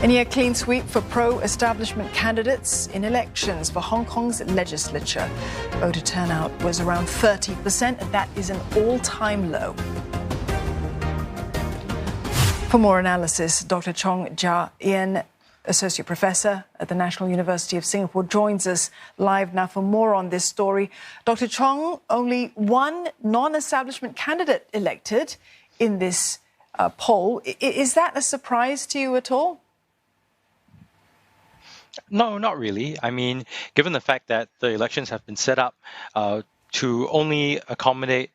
A near clean sweep for pro-establishment candidates in elections for Hong Kong's legislature. Voter turnout was around 30%, and that is an all-time low. For more analysis, Dr. Chong Ja Ian, Associate Professor at the National University of Singapore, joins us live now for more on this story. Dr. Chong, only one non-establishment candidate elected in this poll. Is that a surprise to you at all? No, not really. I mean, given the fact that the elections have been set up to only accommodate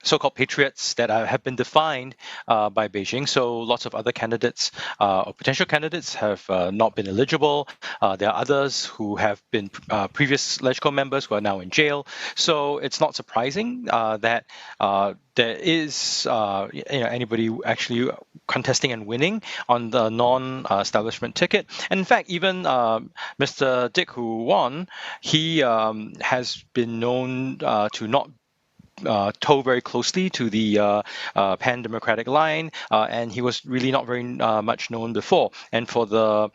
so-called patriots that have been defined by Beijing. So lots of other candidates or potential candidates have not been eligible. There are others who have been previous LegCo members who are now in jail. So it's not surprising that there is anybody actually contesting and winning on the non-establishment ticket. And in fact, even Mr. Dick, who won, he has been known to not toe very closely to the pan-democratic line, and he was really not very much known before. And for the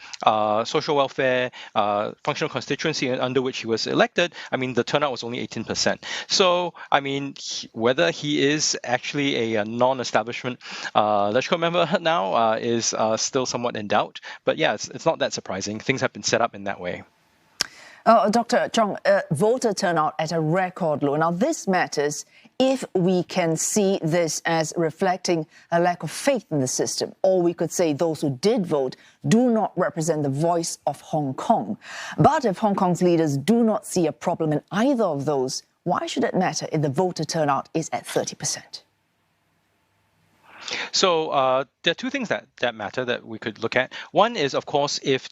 social welfare functional constituency under which he was elected, I mean, the turnout was only 18%. So, I mean, whether he is actually a non-establishment LegCo member now is still somewhat in doubt. But yeah, it's not that surprising. Things have been set up in that way. Dr. Chong, voter turnout at a record low. Now, this matters if we can see this as reflecting a lack of faith in the system, or we could say those who did vote do not represent the voice of Hong Kong. But if Hong Kong's leaders do not see a problem in either of those, why should it matter if the voter turnout is at 30%? So there are two things that matter that we could look at. One is, of course, if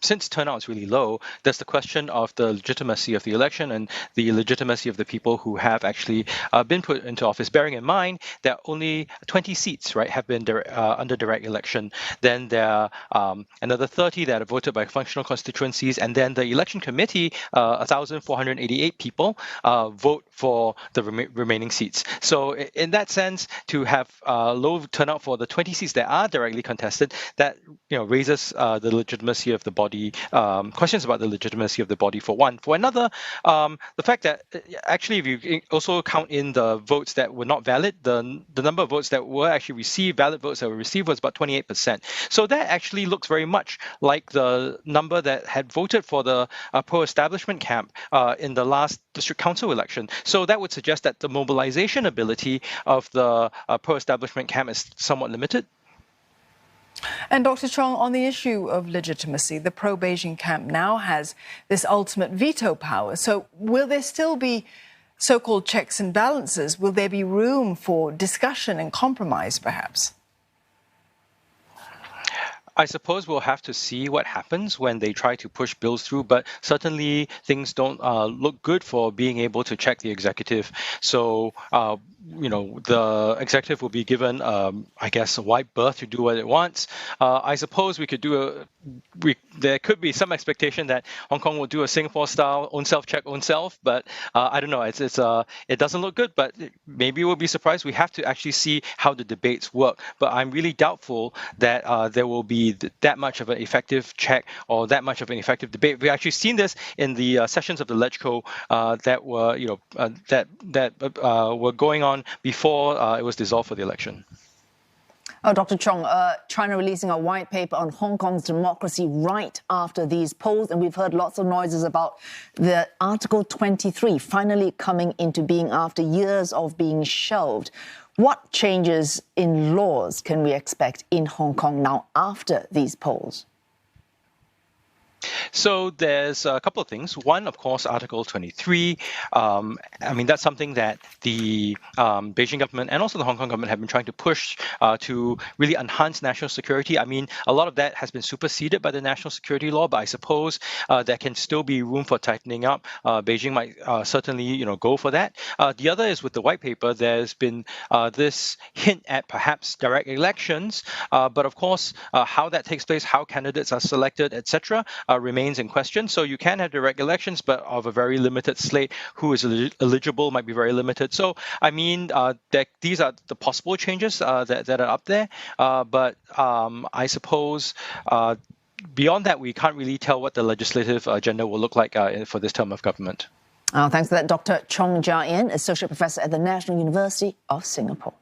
since turnout is really low, there's the question of the legitimacy of the election and the legitimacy of the people who have actually been put into office. Bearing in mind that only 20 seats, right, have been under direct election. Then there are another 30 that are voted by functional constituencies, and then the election committee, 1,488 people, vote for the remaining seats. So in that sense, to have low turnout for the 20 seats that are directly contested, that raises the legitimacy of the body, questions about the legitimacy of the body for one. For another, the fact that actually if you also count in the votes that were not valid, the number of votes that were actually received, valid votes that were received, was about 28%. So that actually looks very much like the number that had voted for the pro-establishment camp in the last district council election. So that would suggest that the mobilization ability of the pro-establishment camp is somewhat limited. And Dr. Chong, on the issue of legitimacy, the pro-Beijing camp now has this ultimate veto power. So will there still be so-called checks and balances? Will there be room for discussion and compromise, perhaps? I suppose we'll have to see what happens when they try to push bills through, but certainly things don't look good for being able to check the executive. So, the executive will be given, I guess, a wide berth to do what it wants. I suppose we could do there could be some expectation that Hong Kong will do a Singapore-style own self check own self, but I don't know. It doesn't look good, but maybe we'll be surprised. We have to actually see how the debates work. But I'm really doubtful that there will be that much of an effective check or that much of an effective debate. We've actually seen this in the sessions of the LegCo that were were going on before it was dissolved for the election. Dr. Chong, China releasing a white paper on Hong Kong's democracy right after these polls, and we've heard lots of noises about the Article 23 finally coming into being after years of being shelved. What changes in laws can we expect in Hong Kong now after these polls? So there's a couple of things. One, of course, Article 23. I mean, that's something that the Beijing government and also the Hong Kong government have been trying to push to really enhance national security. I mean, a lot of that has been superseded by the national security law, but I suppose there can still be room for tightening up. Beijing might certainly, go for that. The other is with the white paper, there's been this hint at perhaps direct elections, but of course, how that takes place, how candidates are selected, etc., remains remains in question. So you can have direct elections, but of a very limited slate. Who is eligible might be very limited. So, I mean, these are the possible changes that are up there. But I suppose beyond that, we can't really tell what the legislative agenda will look like for this term of government. Thanks for that, Dr. Chong Ja Ian, Associate Professor at the National University of Singapore.